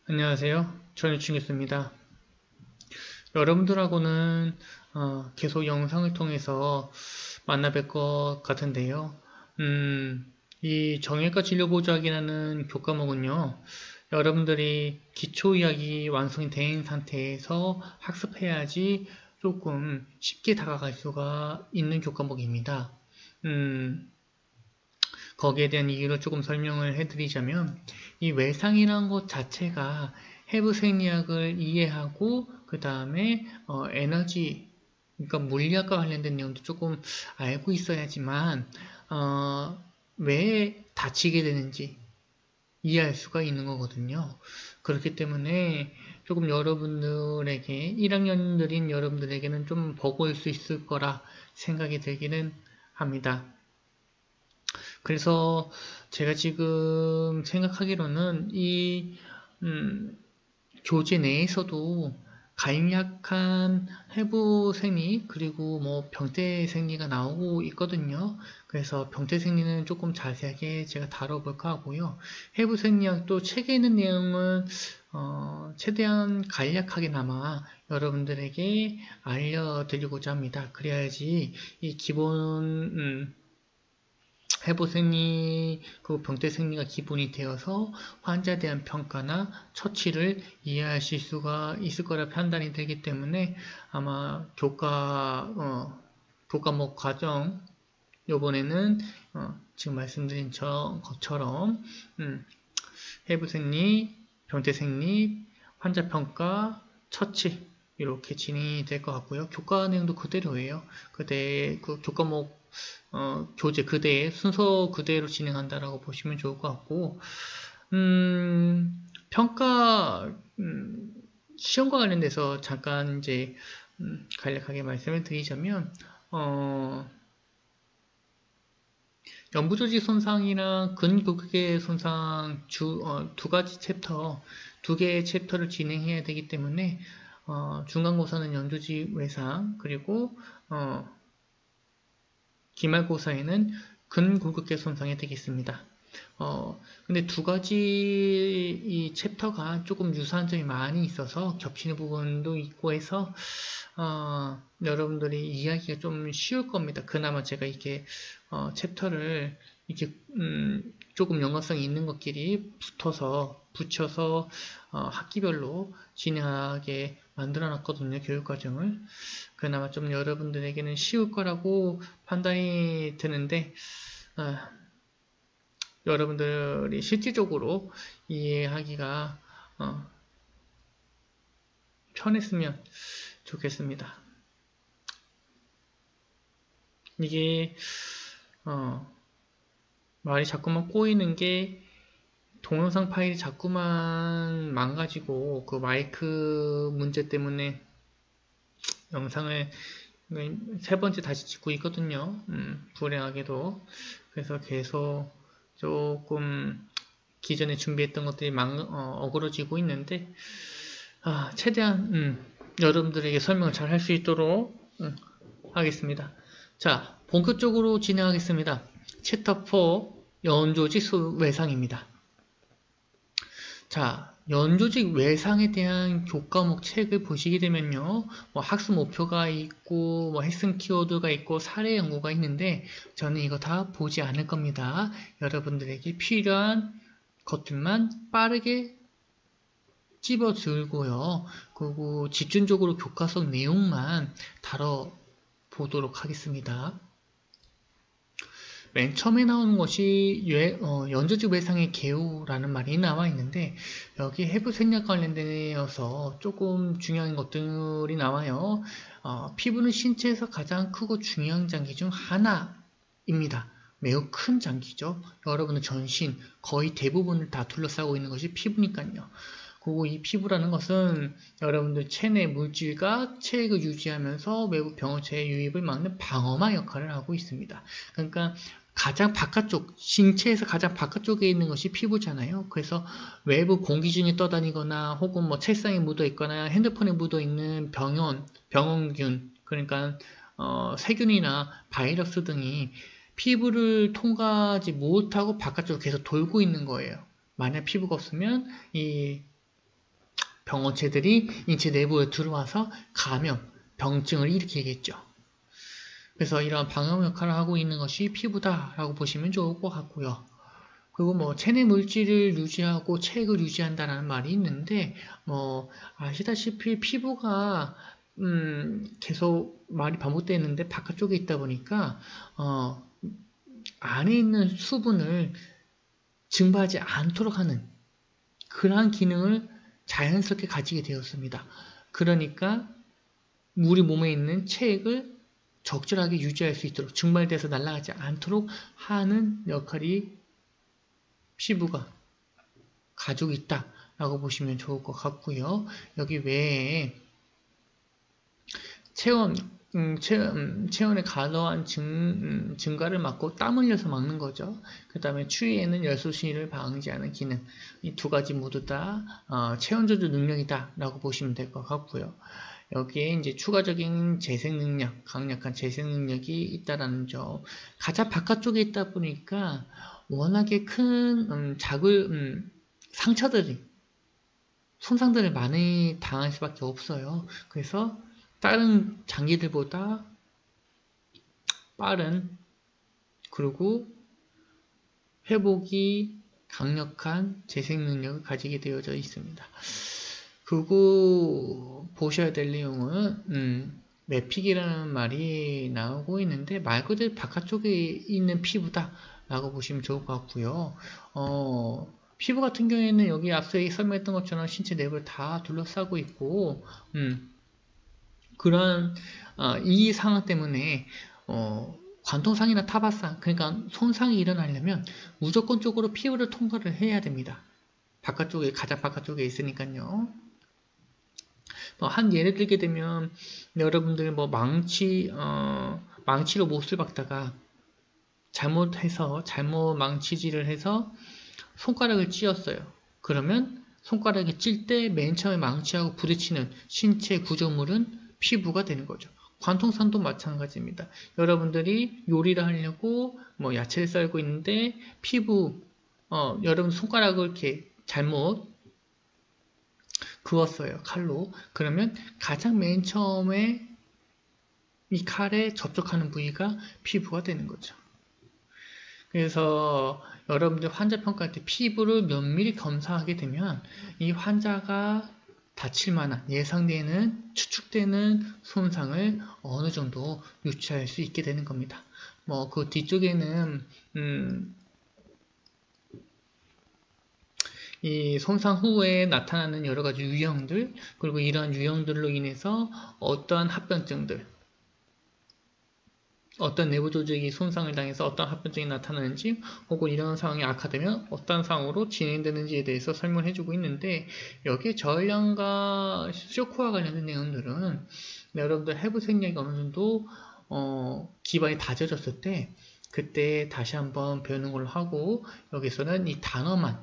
안녕하세요. 전유충이었습니다. 여러분들하고는 계속 영상을 통해서 만나 뵐 것 같은데요. 이 정형외과 진료보조학이라는 교과목은요. 여러분들이 기초의학이 완성이 된 상태에서 학습해야지 조금 쉽게 다가갈 수가 있는 교과목입니다. 거기에 대한 이유를 조금 설명을 해드리자면 이 외상이라는 것 자체가 해부 생리학을 이해하고 그 다음에 에너지 그러니까 물리학과 관련된 내용도 조금 알고 있어야지만 왜 다치게 되는지 이해할 수가 있는 거거든요. 그렇기 때문에 조금 여러분들에게 1학년들인 여러분들에게는 좀 버거울 수 있을 거라 생각이 들기는 합니다. 그래서 제가 지금 생각하기로는 이 교재 내에서도 간략한 해부 생리 그리고 뭐 병태 생리가 나오고 있거든요. 그래서 병태 생리는 조금 자세하게 제가 다뤄볼까 하고요. 해부 생리학도 책에 있는 내용은 최대한 간략하게나마 여러분들에게 알려드리고자 합니다. 그래야지 이 기본 해부 생리, 그 병태 생리가 기본이 되어서 환자에 대한 평가나 처치를 이해하실 수가 있을 거라 판단이 되기 때문에 아마 교과목 과정, 요번에는, 지금 말씀드린 것처럼, 해부 생리, 병태 생리, 환자 평가, 처치, 이렇게 진행이 될 것 같고요. 교과 내용도 그대로예요. 그 교과목 교재 그대의 순서 그대로 진행한다라고 보시면 좋을 것 같고, 평가, 시험과 관련돼서 잠깐 이제, 간략하게 말씀을 드리자면, 연부조직 손상이랑 근골격계 손상 두 가지 챕터, 두 개의 챕터를 진행해야 되기 때문에, 중간고사는 연조직 외상, 그리고, 기말고사에는 근골격계 손상이 되겠습니다. 근데 두 가지 이 챕터가 조금 유사한 점이 많이 있어서 겹치는 부분도 있고 해서 여러분들이 이해하기가 좀 쉬울 겁니다. 그나마 제가 이렇게 챕터를 이렇게 조금 연관성이 있는 것끼리 붙여서 학기별로 진행하게 만들어 놨거든요. 교육과정을. 그나마 좀 여러분들에게는 쉬울 거라고 판단이 드는데 여러분들이 실질적으로 이해하기가 편했으면 좋겠습니다. 이게 말이 자꾸만 꼬이는 게 동영상 파일이 자꾸만 망가지고 그 마이크 문제 때문에 영상을 세 번째 다시 찍고 있거든요. 불행하게도. 그래서 계속 조금 기존에 준비했던 것들이 어그러지고 있는데 최대한 여러분들에게 설명을 잘 할 수 있도록 하겠습니다. 자, 본격적으로 진행하겠습니다. 챕터 4 연조직 외상입니다. 자, 연조직 외상에 대한 교과목 책을 보시게 되면요, 뭐 학습 목표가 있고, 뭐 핵심 키워드가 있고, 사례 연구가 있는데, 저는 이거 다 보지 않을 겁니다. 여러분들에게 필요한 것들만 빠르게 집어들고요. 그리고 집중적으로 교과석 내용만 다뤄보도록 하겠습니다. 맨 처음에 나오는 것이 연조직 외상의 개요라는 말이 나와 있는데 여기 해부 생략 관련되어서 조금 중요한 것들이 나와요. 피부는 신체에서 가장 크고 중요한 장기 중 하나입니다. 매우 큰 장기죠. 여러분의 전신 거의 대부분을 다 둘러싸고 있는 것이 피부니까요. 그리고 이 피부라는 것은 여러분들 체내 물질과 체액을 유지하면서 외부 병원체의 유입을 막는 방어막 역할을 하고 있습니다. 그러니까 가장 바깥쪽, 신체에서 가장 바깥쪽에 있는 것이 피부잖아요. 그래서 외부 공기 중에 떠다니거나 혹은 뭐 책상에 묻어 있거나 핸드폰에 묻어 있는 병원균, 그러니까 세균이나 바이러스 등이 피부를 통과하지 못하고 바깥쪽으로 계속 돌고 있는 거예요. 만약 피부가 없으면 이 병원체들이 인체 내부에 들어와서 감염, 병증을 일으키겠죠. 그래서 이런 방역 역할을 하고 있는 것이 피부다라고 보시면 좋을 것 같고요. 그리고 뭐 체내 물질을 유지하고 체액을 유지한다라는 말이 있는데 아시다시피 피부가 계속 말이 반복되는데 바깥쪽에 있다 보니까 안에 있는 수분을 증발하지 않도록 하는 그러한 기능을 자연스럽게 가지게 되었습니다. 그러니까 우리 몸에 있는 체액을 적절하게 유지할 수 있도록 증발돼서 날아가지 않도록 하는 역할이 피부가 가지고 있다라고 보시면 좋을 것 같고요. 여기 외에 체온의 과도한 증가를 막고 땀 흘려서 막는 거죠. 그 다음에 추위에는 열소신을 방지하는 기능. 이 두 가지 모두 다 체온 조절 능력이다 라고 보시면 될 것 같고요. 여기에 이제 추가적인 재생 능력, 강력한 재생 능력이 있다라는 점. 가장 바깥쪽에 있다 보니까 워낙에 큰 상처들이 손상들을 많이 당할 수밖에 없어요. 그래서 다른 장기들보다 빠른 그리고 회복이 강력한 재생 능력을 가지게 되어져 있습니다. 그리고 보셔야 될 내용은 매픽이라는 말이 나오고 있는데 말 그대로 바깥쪽에 있는 피부다 라고 보시면 좋을 것 같고요. 피부 같은 경우에는 여기 앞서 설명했던 것처럼 신체 내부를 다 둘러싸고 있고 그런 이 상황 때문에 관통상이나 타박상, 그러니까 손상이 일어나려면 무조건적으로 피부를 통과를 해야 됩니다. 바깥쪽에, 가장 바깥쪽에 있으니까요. 한 예를 들게 되면 여러분들 망치로 못을 박다가 잘못 망치질을 해서 손가락을 찧었어요. 그러면 손가락에 찔 때 맨 처음에 망치하고 부딪히는 신체 구조물은 피부가 되는 거죠. 관통상도 마찬가지입니다. 여러분들이 요리를 하려고 야채를 썰고 있는데 여러분 손가락을 이렇게 잘못 그었어요. 칼로. 그러면 가장 맨 처음에 이 칼에 접촉하는 부위가 피부가 되는 거죠. 그래서 여러분들 환자 평가할 때 피부를 면밀히 검사하게 되면 이 환자가 다칠 만한 예상되는 추측되는 손상을 어느 정도 유추할 수 있게 되는 겁니다. 그 뒤쪽에는 이 손상 후에 나타나는 여러 가지 유형들, 그리고 이러한 유형들로 인해서 어떠한 합병증들, 어떤 내부 조직이 손상을 당해서 어떤 합병증이 나타나는지, 혹은 이런 상황이 악화되면 어떤 상황으로 진행되는지에 대해서 설명을 해주고 있는데, 여기에 저혈량과 쇼크와 관련된 내용들은 여러분들 해부 생략이 어느 정도 기반이 다져졌을 때 그때 다시 한번 배우는 걸로 하고, 여기서는 이 단어만,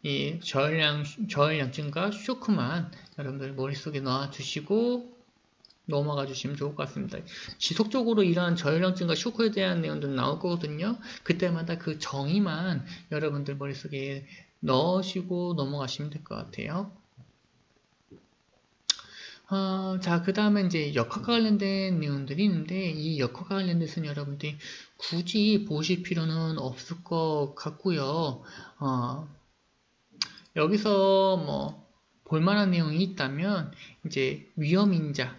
이 저혈량증과 쇼크만 여러분들 머릿속에 넣어주시고 넘어가 주시면 좋을 것 같습니다. 지속적으로 이러한 저혈량증과 쇼크에 대한 내용들은 나올 거거든요. 그때마다 그 정의만 여러분들 머릿속에 넣으시고 넘어가시면 될 것 같아요. 자, 그 다음에 이제 역학과 관련된 내용들이 있는데, 이 역학과 관련돼서는 여러분들이 굳이 보실 필요는 없을 것 같고요. 여기서 볼만한 내용이 있다면, 이제 위험인자란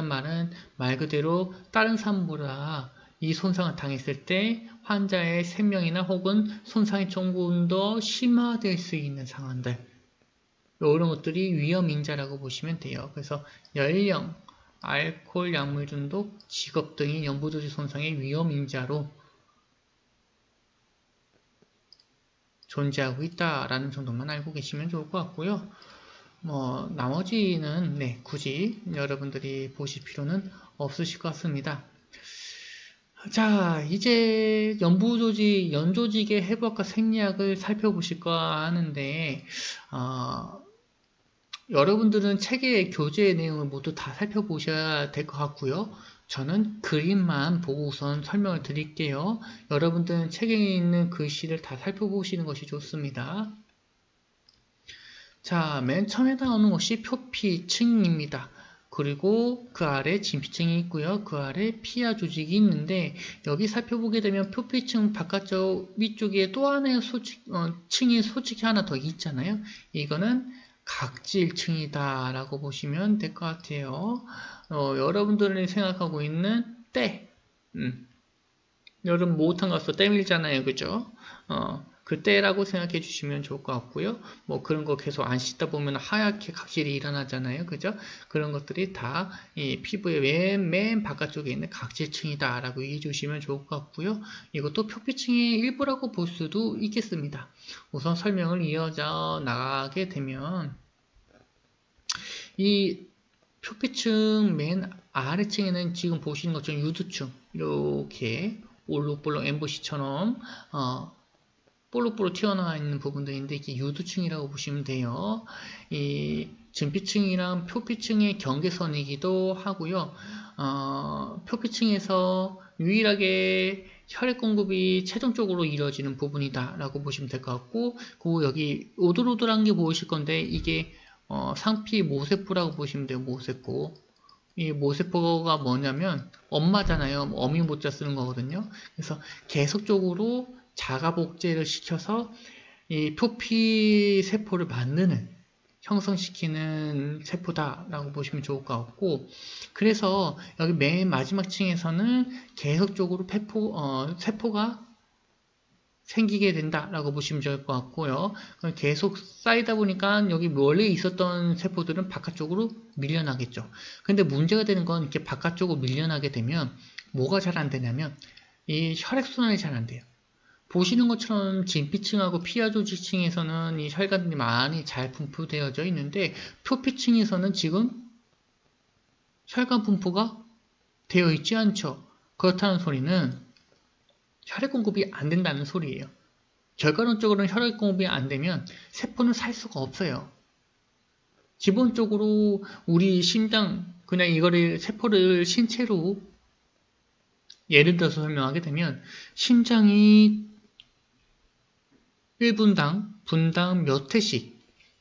말은 말 그대로 다른 사람보다 이 손상을 당했을 때 환자의 생명이나 혹은 손상이 조금 더 심화될 수 있는 상황들, 이런 것들이 위험인자라고 보시면 돼요. 그래서 연령, 알코올, 약물 중독, 직업 등이 연부조직 손상의 위험인자로 존재하고 있다라는 정도만 알고 계시면 좋을 것 같고요. 나머지는 굳이 여러분들이 보실 필요는 없으실 것 같습니다. 자, 이제 연조직의 해부학과 생리학을 살펴보실까 하는데, 여러분들은 책의 교재 내용을 모두 다 살펴보셔야 될 것 같고요. 저는 그림만 보고 우선 설명을 드릴게요. 여러분들은 책에 있는 글씨를 다 살펴보시는 것이 좋습니다. 자, 자, 맨 처음에 나오는 것이 표피층입니다. 그리고 그 아래 진피층이 있고요. 그 아래 피하 조직이 있는데 여기 살펴보게 되면 표피층 바깥쪽 위쪽에 또 하나의 층이 솔직히 하나 더 있잖아요. 이거는 각질층이다 라고 보시면 될 것 같아요. 여러분들이 생각하고 있는 때, 여러분 목욕탕 가서 때 밀잖아요, 그죠? 그때라고 생각해 주시면 좋을 것 같고요. 뭐 그런 거 계속 안 씻다 보면 하얗게 각질이 일어나잖아요. 그죠? 그런 것들이 다 이 피부의 맨 바깥쪽에 있는 각질층이다 라고 이해해 주시면 좋을 것 같고요. 이것도 표피층의 일부라고 볼 수도 있겠습니다. 우선 설명을 이어져 나가게 되면 이 표피층 맨 아래층에는 지금 보시는 것처럼 유두층 이렇게 올록볼록 엠보시처럼 볼록볼록 튀어나와 있는 부분들인데 이게 유두층이라고 보시면 돼요. 이 진피층이랑 표피층의 경계선이기도 하고요. 표피층에서 유일하게 혈액 공급이 최종적으로 이루어지는 부분이다 라고 보시면 될 것 같고, 그리고 여기 오돌오돌한 게 보이실 건데 이게 상피 모세포라고 보시면 돼요. 모세포. 이 모세포가 뭐냐면 엄마잖아요. 어미 모자 쓰는 거거든요. 그래서 계속적으로 자가 복제를 시켜서 이 표피 세포를 만드는, 형성시키는 세포다라고 보시면 좋을 것 같고, 그래서 여기 맨 마지막 층에서는 계속적으로 세포가 생기게 된다라고 보시면 좋을 것 같고요. 계속 쌓이다 보니까 여기 원래 있었던 세포들은 바깥쪽으로 밀려나겠죠. 근데 문제가 되는 건 이렇게 바깥쪽으로 밀려나게 되면 뭐가 잘 안 되냐면 이 혈액순환이 잘 안 돼요. 보시는 것처럼 진피층하고 피하 조직층에서는 이 혈관들이 많이 잘 분포되어져 있는데 표피층에서는 지금 혈관 분포가 되어 있지 않죠. 그렇다는 소리는 혈액 공급이 안 된다는 소리예요. 결과론적으로는 혈액 공급이 안 되면 세포는 살 수가 없어요. 기본적으로 우리 심장, 그냥 이거를 세포를 신체로 예를 들어서 설명하게 되면 심장이 1분당 분당 몇 회씩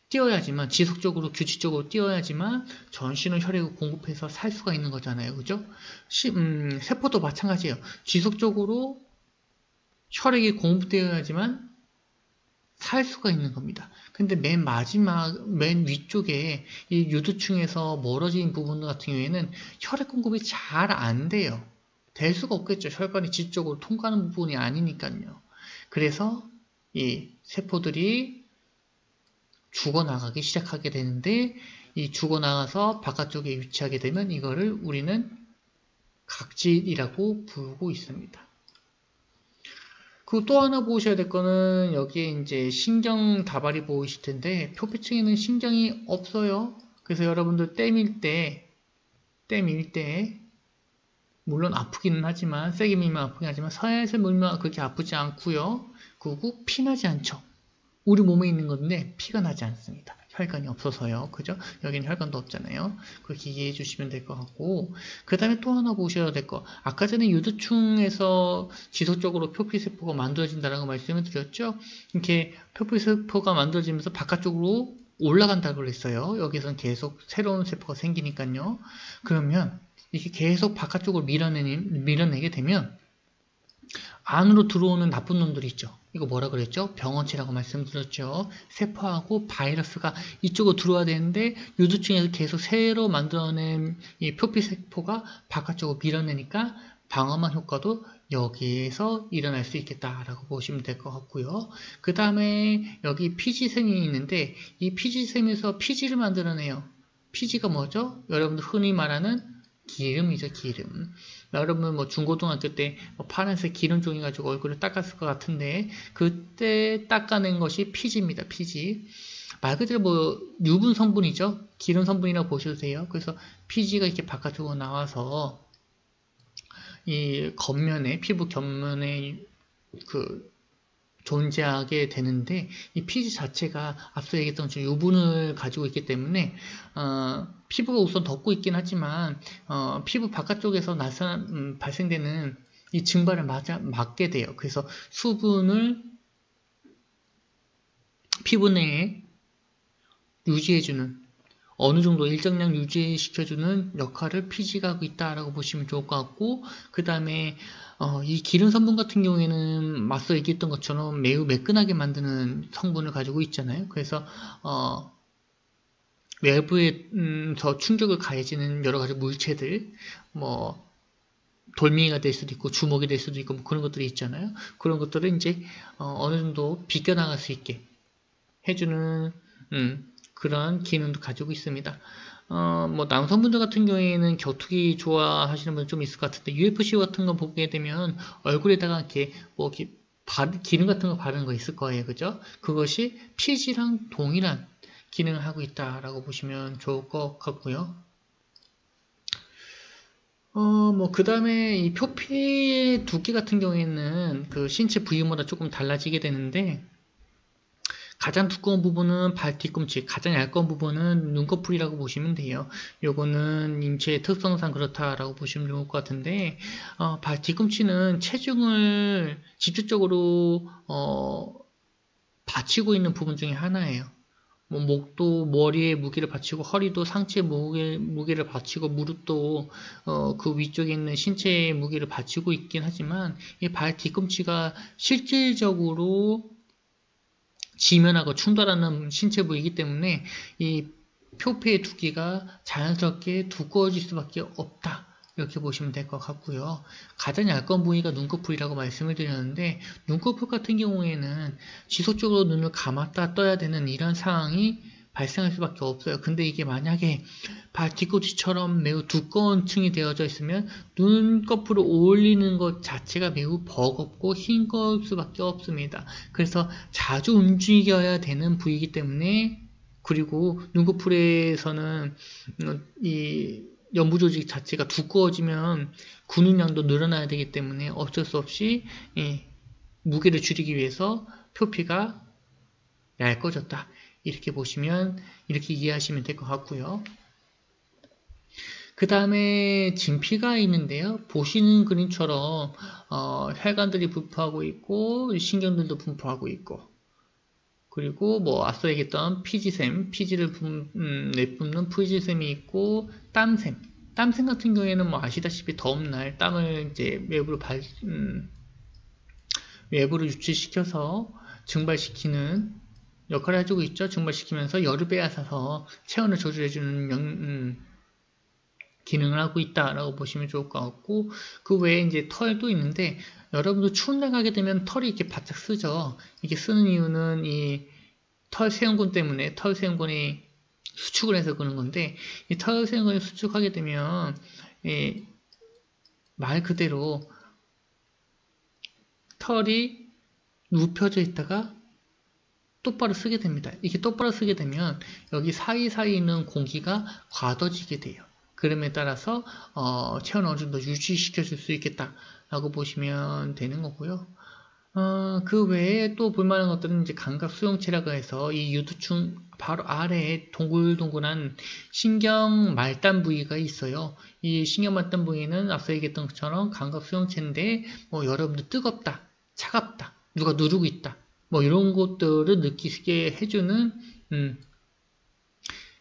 뛰어야지만, 지속적으로 규칙적으로 뛰어야지만 전신의 혈액을 공급해서 살 수가 있는 거잖아요. 그죠? 세포도 마찬가지예요. 지속적으로 혈액이 공급되어야지만 살 수가 있는 겁니다. 근데 맨 마지막, 맨 위쪽에 이 유두층에서 멀어진 부분 같은 경우에는 혈액 공급이 잘 안 돼요. 될 수가 없겠죠. 혈관이 지속적으로 통과하는 부분이 아니니까요. 그래서 이 세포들이 죽어나가기 시작하게 되는데, 이 죽어나가서 바깥쪽에 위치하게 되면 이거를 우리는 각질이라고 부르고 있습니다. 그리고 또 하나 보셔야 될 거는 여기에 이제 신경 다발이 보이실 텐데 표피층에는 신경이 없어요. 그래서 여러분들 때 밀 때 물론 아프기는 하지만, 세게 밀면 아프긴 하지만 살살 밀면 그렇게 아프지 않고요. 그리고 피나지 않죠. 우리 몸에 있는 건데 피가 나지 않습니다. 혈관이 없어서요. 그죠? 여기는 혈관도 없잖아요. 그렇게 이해해 주시면 될 것 같고, 그 다음에 또 하나 보셔야 될 거, 아까 전에 유두층에서 지속적으로 표피세포가 만들어진다라고 말씀을 드렸죠? 이렇게 표피세포가 만들어지면서 바깥쪽으로 올라간다고 그랬어요. 여기서는 계속 새로운 세포가 생기니까요. 그러면 이렇게 계속 바깥쪽으로 밀어내게 되면 안으로 들어오는 나쁜 놈들이 있죠. 이거 뭐라 그랬죠? 병원체라고 말씀드렸죠. 세포하고 바이러스가 이쪽으로 들어와야 되는데 유두층에서 계속 새로 만들어낸 이 표피세포가 바깥쪽으로 밀어내니까 방어막 효과도 여기에서 일어날 수 있겠다라고 보시면 될 것 같고요. 그 다음에 여기 피지샘이 있는데 이 피지샘에서 피지를 만들어내요. 피지가 뭐죠? 여러분들 흔히 말하는 기름이죠, 기름. 여러분 뭐 중고등학교 때 파란색 기름 종이 가지고 얼굴을 닦았을 것 같은데 그때 닦아낸 것이 피지입니다. 피지. 말 그대로 뭐 유분 성분이죠. 기름 성분이라고 보셔도 돼요. 그래서 피지가 이렇게 바깥으로 나와서 이 겉면에, 피부 겉면에 존재하게 되는데 이 피지 자체가 앞서 얘기했던 것처럼 유분을 가지고 있기 때문에 피부가 우선 덮고 있긴 하지만 피부 바깥쪽에서 발생되는 이 증발을 막게 돼요. 그래서 수분을 피부 내에 유지해주는, 어느 정도 일정량 유지시켜주는 역할을 피지가 하고 있다라고 보시면 좋을 것 같고, 그 다음에 이 기름 성분 같은 경우에는 맞서 얘기했던 것처럼 매우 매끈하게 만드는 성분을 가지고 있잖아요. 그래서 외부에서 충격을 가해지는 여러 가지 물체들, 뭐 돌멩이가 될 수도 있고 주먹이 될 수도 있고 뭐 그런 것들이 있잖아요. 그런 것들을 이제 어느 정도 비껴나갈 수 있게 해주는 그런 기능도 가지고 있습니다. 뭐 남성분들 같은 경우에는 격투기 좋아하시는 분들 좀 있을 것 같은데 UFC 같은 거 보게 되면 얼굴에다가 이렇게 뭐 이렇게 기능 같은 거 바르는 거 있을 거예요, 그죠? 그것이 피지랑 동일한 기능을 하고 있다라고 보시면 좋을 것 같고요. 뭐, 그 다음에 이 표피의 두께 같은 경우에는 그 신체 부위마다 조금 달라지게 되는데, 가장 두꺼운 부분은 발 뒤꿈치, 가장 얇은 부분은 눈꺼풀이라고 보시면 돼요. 요거는 인체의 특성상 그렇다라고 보시면 좋을 것 같은데, 발 뒤꿈치는 체중을 집중적으로, 받치고 있는 부분 중에 하나예요. 뭐 목도 머리에 무게를 받치고 허리도 상체에 무게를 받치고 무릎도 그 위쪽에 있는 신체의 무게를 받치고 있긴 하지만 이 발 뒤꿈치가 실질적으로 지면하고 충돌하는 신체 부위이기 때문에 이 표피의 두께가 자연스럽게 두꺼워질 수밖에 없다. 이렇게 보시면 될 것 같고요. 가장 얇은 부위가 눈꺼풀이라고 말씀을 드렸는데 눈꺼풀 같은 경우에는 지속적으로 눈을 감았다 떠야 되는 이런 상황이 발생할 수밖에 없어요. 근데 이게 만약에 발 뒤꿈치처럼 매우 두꺼운 층이 되어져 있으면 눈꺼풀을 올리는 것 자체가 매우 버겁고 싱거울 수밖에 없습니다. 그래서 자주 움직여야 되는 부위이기 때문에 그리고 눈꺼풀에서는 이 연부 조직 자체가 두꺼워지면 근육량도 늘어나야 되기 때문에 어쩔 수 없이 무게를 줄이기 위해서 표피가 얇아졌다. 이렇게 보시면 이렇게 이해하시면 될 것 같고요. 그 다음에 진피가 있는데요. 보시는 그림처럼 혈관들이 분포하고 있고 신경들도 분포하고 있고 그리고 뭐 앞서 얘기했던 피지샘, 피지를 내뿜는 피지샘이 있고 땀샘 같은 경우에는 뭐 아시다시피 더운 날 땀을 이제 외부로 유출시켜서 증발시키는 역할을 해주고 있죠. 증발시키면서 열을 빼앗아서 체온을 조절해주는 기능을 하고 있다라고 보시면 좋을 것 같고 그 외에 이제 털도 있는데 여러분도 추운 날 가게 되면 털이 이렇게 바짝 쓰죠. 이게 쓰는 이유는 이 털 세운군 때문에 털 세운군이 수축을 해서 그런 건데 이 털 세운군이 수축하게 되면 말 그대로 털이 눕혀져 있다가 똑바로 쓰게 됩니다. 이게 똑바로 쓰게 되면 여기 사이사이 있는 공기가 과도지게 돼요. 그럼에 따라서 체온을 어느 정도 유지시켜 줄 수 있겠다 라고 보시면 되는 거고요. 그 외에 또 볼만한 것들은 이제 감각 수용체라고 해서 이 유두층 바로 아래에 동글동글한 신경 말단 부위가 있어요. 이 신경 말단 부위는 앞서 얘기했던 것처럼 감각 수용체인데 뭐 여러분들 뜨겁다, 차갑다, 누가 누르고 있다 뭐 이런 것들을 느끼게 해주는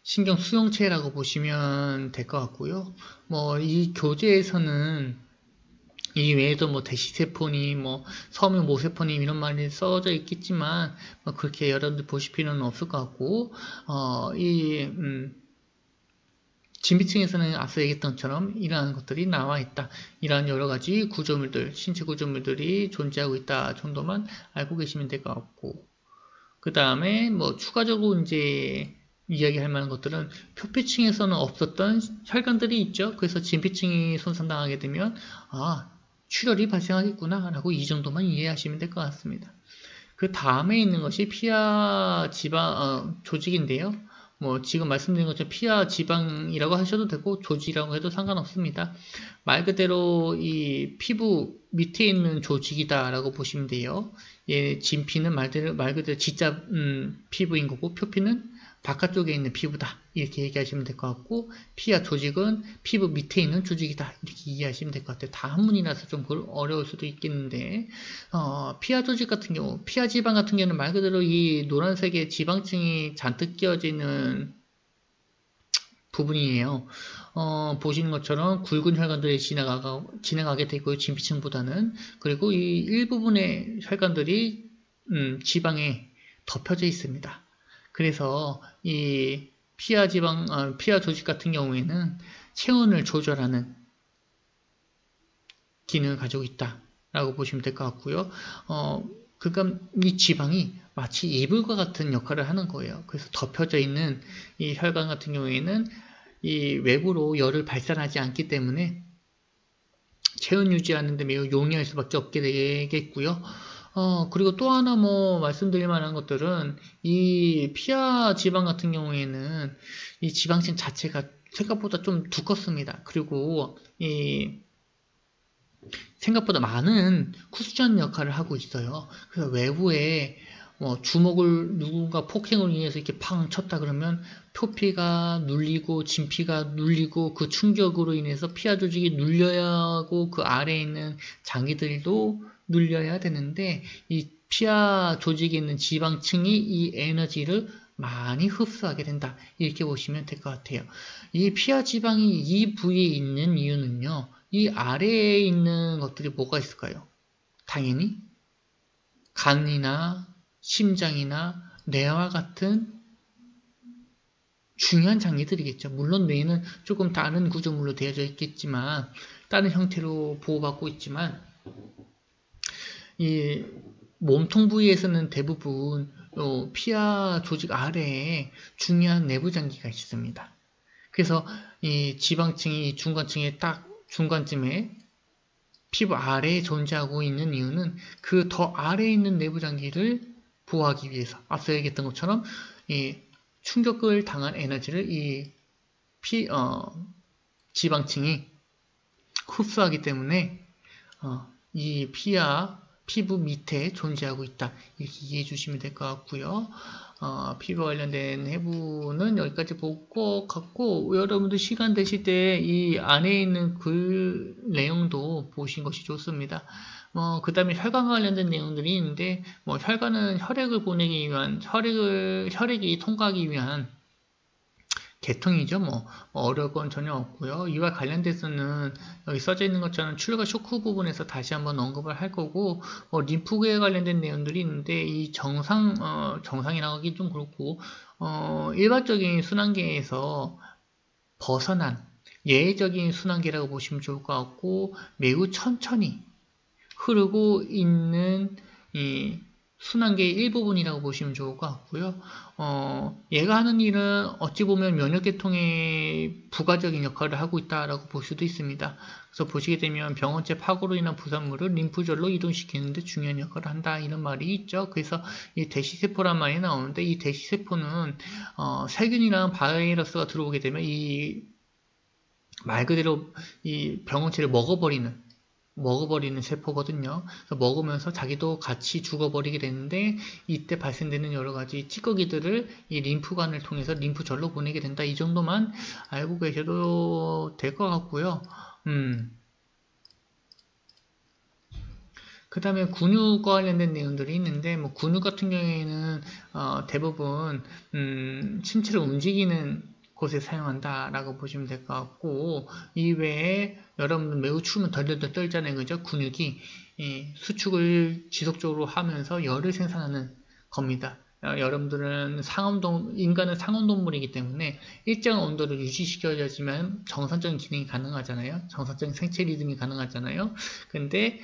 신경 수용체라고 보시면 될 것 같고요. 뭐 이 교재에서는 이 외에도 뭐 대시세포니, 뭐 섬유 모세포니 이런 말이 써져 있겠지만 뭐 그렇게 여러분들 보실 필요는 없을 것 같고 진피층에서는 앞서 얘기했던 것처럼 이러한 것들이 나와 있다. 이러한 여러 가지 구조물들, 신체 구조물들이 존재하고 있다 정도만 알고 계시면 될 것 같고 그 다음에 뭐 추가적으로 이제 이야기할 만한 것들은 표피층에서는 없었던 혈관들이 있죠. 그래서 진피층이 손상당하게 되면 출혈이 발생하겠구나 라고 이 정도만 이해하시면 될 것 같습니다. 그 다음에 있는 것이 피하 지방 조직인데요. 뭐 지금 말씀드린 것처럼 피하 지방이라고 하셔도 되고 조직이라고 해도 상관없습니다. 말 그대로 이 피부 밑에 있는 조직이다 라고 보시면 돼요. 진피는 말 그대로 진짜 피부인 거고 표피는 바깥쪽에 있는 피부다 이렇게 얘기하시면 될 것 같고, 피하 조직은 피부 밑에 있는 조직이다 이렇게 이해하시면 될 것 같아요. 다 한문이라서 좀 어려울 수도 있겠는데, 피하 조직 같은 경우, 피하 지방 같은 경우는 말 그대로 이 노란색의 지방층이 잔뜩 끼어져 있는 부분이에요. 보시는 것처럼 굵은 혈관들이 지나가게 되고 진피층보다는, 그리고 이 일부분의 혈관들이 지방에 덮여져 있습니다. 그래서 이 피하 조직 같은 경우에는 체온을 조절하는 기능을 가지고 있다라고 보시면 될 것 같고요. 그러니까 이 지방이 마치 이불과 같은 역할을 하는 거예요. 그래서 덮여져 있는 이 혈관 같은 경우에는 이 외부로 열을 발산하지 않기 때문에 체온 유지하는 데 매우 용이할 수밖에 없게 되겠고요. 그리고 또 하나 말씀드릴 만한 것들은, 이 피하 지방 같은 경우에는 이 지방층 자체가 생각보다 좀 두껍습니다. 그리고 생각보다 많은 쿠션 역할을 하고 있어요. 그래서 외부에 주먹을 누군가 폭행을 위해서 이렇게 팡 쳤다 그러면 표피가 눌리고 진피가 눌리고, 그 충격으로 인해서 피하 조직이 눌려야 하고 그 아래에 있는 장기들도 눌려야 되는데, 이 피하 조직에 있는 지방층이 이 에너지를 많이 흡수하게 된다 이렇게 보시면 될 것 같아요. 이 피하 지방이 이 부위에 있는 이유는요, 이 아래에 있는 것들이 뭐가 있을까요? 당연히 간이나 심장이나 뇌와 같은 중요한 장기들이겠죠. 물론 뇌는 조금 다른 구조물로 되어져 있겠지만, 다른 형태로 보호받고 있지만, 이 몸통 부위에서는 대부분 피하 조직 아래에 중요한 내부 장기가 있습니다. 그래서 이 지방층이 중간층에 딱 중간쯤에 피부 아래에 존재하고 있는 이유는 그 더 아래에 있는 내부 장기를 보호하기 위해서, 앞서 얘기했던 것처럼 이 충격을 당한 에너지를 이 지방층이 흡수하기 때문에 이 피부 밑에 존재하고 있다 이렇게 이해해 주시면 될 것 같고요. 피부 관련된 해부는 여기까지 볼 것 같고, 여러분들 시간 되실 때 이 안에 있는 글 내용도 보신 것이 좋습니다. 그 다음에 혈관 관련된 내용들이 있는데, 혈관은 혈액을 보내기 위한, 혈액이 통과하기 위한 계통이죠. 어려울 건 전혀 없고요. 이와 관련돼서는 여기 써져 있는 것처럼 출가 쇼크 부분에서 다시 한번 언급을 할 거고, 림프계에 관련된 내용들이 있는데, 이 정상이라고 하기 좀 그렇고, 일반적인 순환계에서 벗어난 예외적인 순환계라고 보시면 좋을 것 같고, 매우 천천히 흐르고 있는 이 순환계의 일부분이라고 보시면 좋을 것 같고요. 얘가 하는 일은 어찌 보면 면역계통의 부가적인 역할을 하고 있다라고 볼 수도 있습니다. 그래서 보시게 되면 병원체 파고로 인한 부산물을 림프절로 이동시키는데 중요한 역할을 한다 이런 말이 있죠. 그래서 이 대시세포란 말이 나오는데, 이 대시세포는 세균이랑 바이러스가 들어오게 되면 이 말 그대로 이 병원체를 먹어버리는 세포거든요. 그래서 먹으면서 자기도 같이 죽어버리게 되는데, 이때 발생되는 여러 가지 찌꺼기들을 이 림프관을 통해서 림프절로 보내게 된다. 이 정도만 알고 계셔도 될 것 같고요. 그 다음에 근육과 관련된 내용들이 있는데, 근육 같은 경우에는 대부분 신체를 움직이는 곳에 사용한다라고 보시면 될 것 같고, 이외에 여러분들 매우 추우면 덜덜덜 떨잖아요. 그죠? 근육이 수축을 지속적으로 하면서 열을 생산하는 겁니다. 여러분들은 인간은 상온동물이기 때문에 일정한 온도를 유지시켜야지만 정상적인 기능이 가능하잖아요. 정상적인 생체 리듬이 가능하잖아요. 근데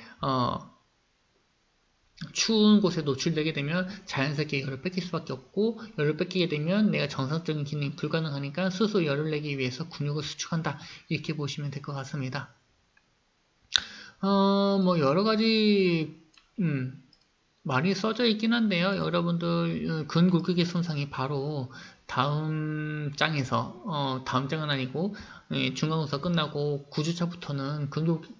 추운 곳에 노출되게 되면 자연스럽게 열을 뺏길 수밖에 없고, 열을 뺏기게 되면 내가 정상적인 기능이 불가능하니까 스스로 열을 내기 위해서 근육을 수축한다 이렇게 보시면 될 것 같습니다. 여러가지 말이 써져 있긴 한데요. 여러분들 근골격의 손상이 바로 다음 장에서 다음 장은 아니고 중간고사 끝나고 9주차부터는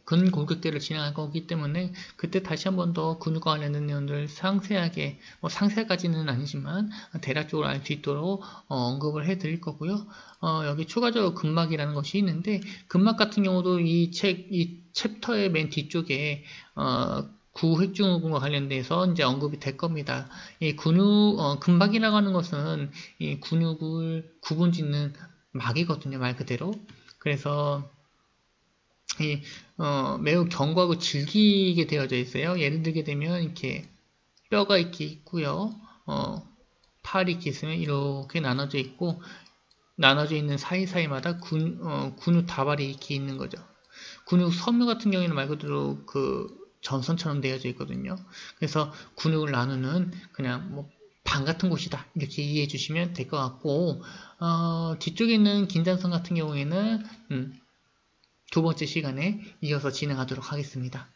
근골격계를 진행할 거기 때문에 그때 다시 한 번 더 근육과 관련된 내용들 상세하게 상세까지는 아니지만 대략적으로 알 수 있도록 언급을 해 드릴 거고요. 여기 추가적으로 근막이라는 것이 있는데 근막 같은 경우도 이 챕터의 맨 뒤쪽에 구획증후군과 관련돼서 이제 언급이 될 겁니다. 이 근막이라고 하는 것은 이 근육을 구분짓는 막이거든요, 말 그대로. 그래서 매우 견고하고 질기게 되어져 있어요. 예를 들게 되면 이렇게 뼈가 이렇게 있고요. 팔이 이렇게 있으면 이렇게 나눠져 있고 나눠져 있는 사이사이마다 근육 다발이 이렇게 있는 거죠. 근육 섬유 같은 경우에는 말 그대로 그 전선처럼 되어져 있거든요. 그래서 근육을 나누는 그냥 뭐 방 같은 곳이다 이렇게 이해해 주시면 될 것 같고 뒤쪽에 있는 긴장성 같은 경우에는 두 번째 시간에 이어서 진행하도록 하겠습니다.